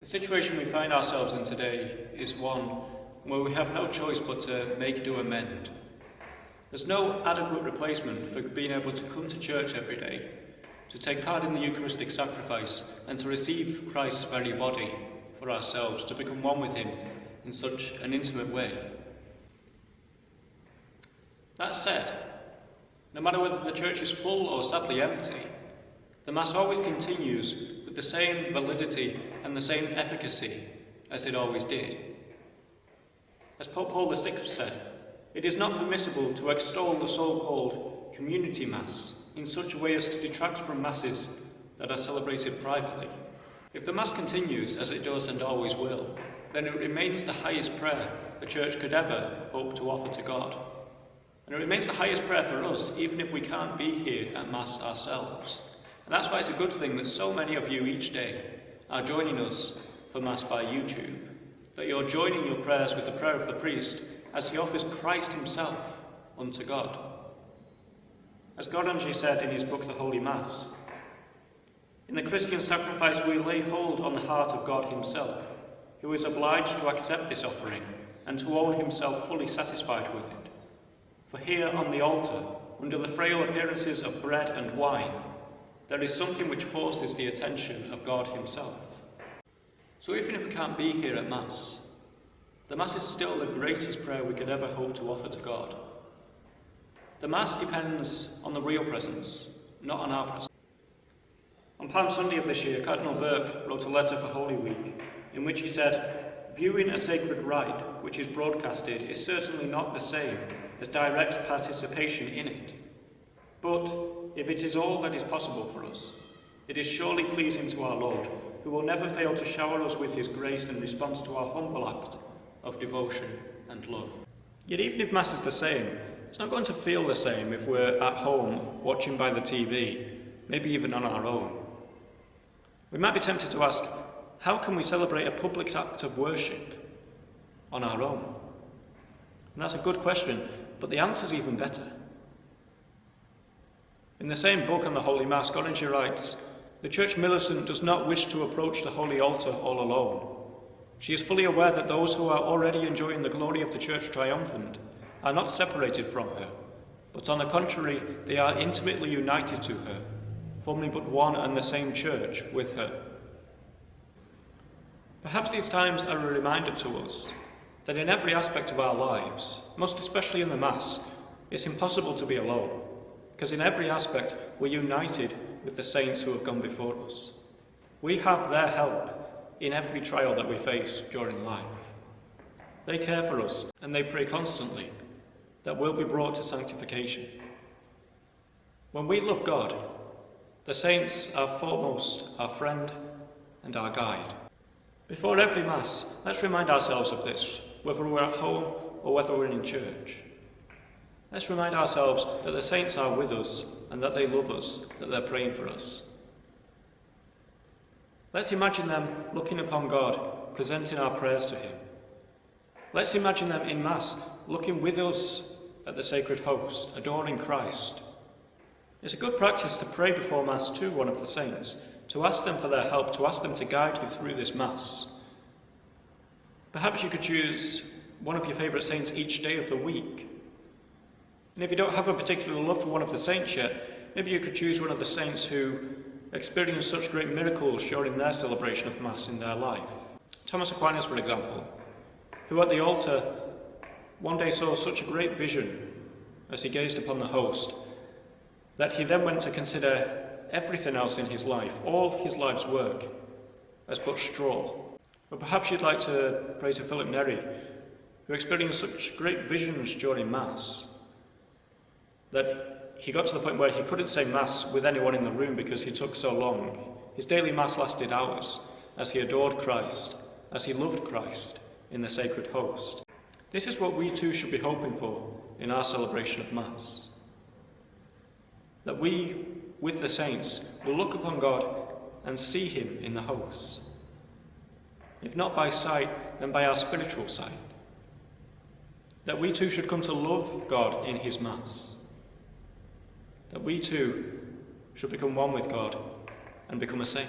The situation we find ourselves in today is one where we have no choice but to make do amend. There's no adequate replacement for being able to come to church every day, to take part in the Eucharistic sacrifice and to receive Christ's very body for ourselves, to become one with him in such an intimate way. That said, no matter whether the church is full or sadly empty, the Mass always continues with the same validity and the same efficacy as it always did. As Pope Paul VI said, it is not permissible to extol the so-called community Mass in such a way as to detract from Masses that are celebrated privately. If the Mass continues, as it does and always will, then it remains the highest prayer the Church could ever hope to offer to God. And it remains the highest prayer for us, even if we can't be here at Mass ourselves. And that's why it's a good thing that so many of you each day are joining us for Mass by YouTube, that you're joining your prayers with the prayer of the priest as he offers Christ himself unto God. As Goranji said in his book The Holy Mass, in the Christian sacrifice we lay hold on the heart of God himself, who is obliged to accept this offering and to own himself fully satisfied with it. For here on the altar, under the frail appearances of bread and wine, there is something which forces the attention of God himself. So even if we can't be here at Mass, the Mass is still the greatest prayer we could ever hope to offer to God. The Mass depends on the real presence, not on our presence. On Palm Sunday of this year, Cardinal Burke wrote a letter for Holy Week in which he said, "Viewing a sacred rite which is broadcasted is certainly not the same as direct participation in it. But if it is all that is possible for us, it is surely pleasing to our Lord, who will never fail to shower us with his grace in response to our humble act of devotion and love." Yet even if Mass is the same, it's not going to feel the same if we're at home watching by the TV, maybe even on our own. We might be tempted to ask, how can we celebrate a public act of worship on our own? And that's a good question, but the answer's even better. In the same book on the Holy Mass, Goranji writes, "The Church militant does not wish to approach the Holy Altar all alone. She is fully aware that those who are already enjoying the glory of the Church triumphant are not separated from her, but on the contrary, they are intimately united to her, forming but one and the same Church with her." Perhaps these times are a reminder to us that in every aspect of our lives, most especially in the Mass, it's impossible to be alone, because in every aspect we're united with the saints who have gone before us. We have their help in every trial that we face during life. They care for us and they pray constantly that we'll be brought to sanctification. When we love God, the saints are foremost our friend and our guide. Before every Mass, let's remind ourselves of this, whether we're at home or whether we're in church. Let's remind ourselves that the saints are with us and that they love us, that they're praying for us. Let's imagine them looking upon God, presenting our prayers to him. Let's imagine them in Mass, looking with us at the sacred host, adoring Christ. It's a good practice to pray before Mass to one of the saints, to ask them for their help, to ask them to guide you through this Mass. Perhaps you could choose one of your favourite saints each day of the week. And if you don't have a particular love for one of the saints yet, maybe you could choose one of the saints who experienced such great miracles during their celebration of Mass in their life. Thomas Aquinas, for example, who at the altar one day saw such a great vision as he gazed upon the host, that he then went to consider everything else in his life, all his life's work, as but straw. But perhaps you'd like to pray to Philip Neri, who experienced such great visions during Mass, that he got to the point where he couldn't say Mass with anyone in the room because he took so long. His daily Mass lasted hours as he adored Christ, as he loved Christ in the sacred host. This is what we too should be hoping for in our celebration of Mass. That we, with the saints, will look upon God and see him in the host. If not by sight, then by our spiritual sight. That we too should come to love God in his Mass. That we too should become one with God and become a saint.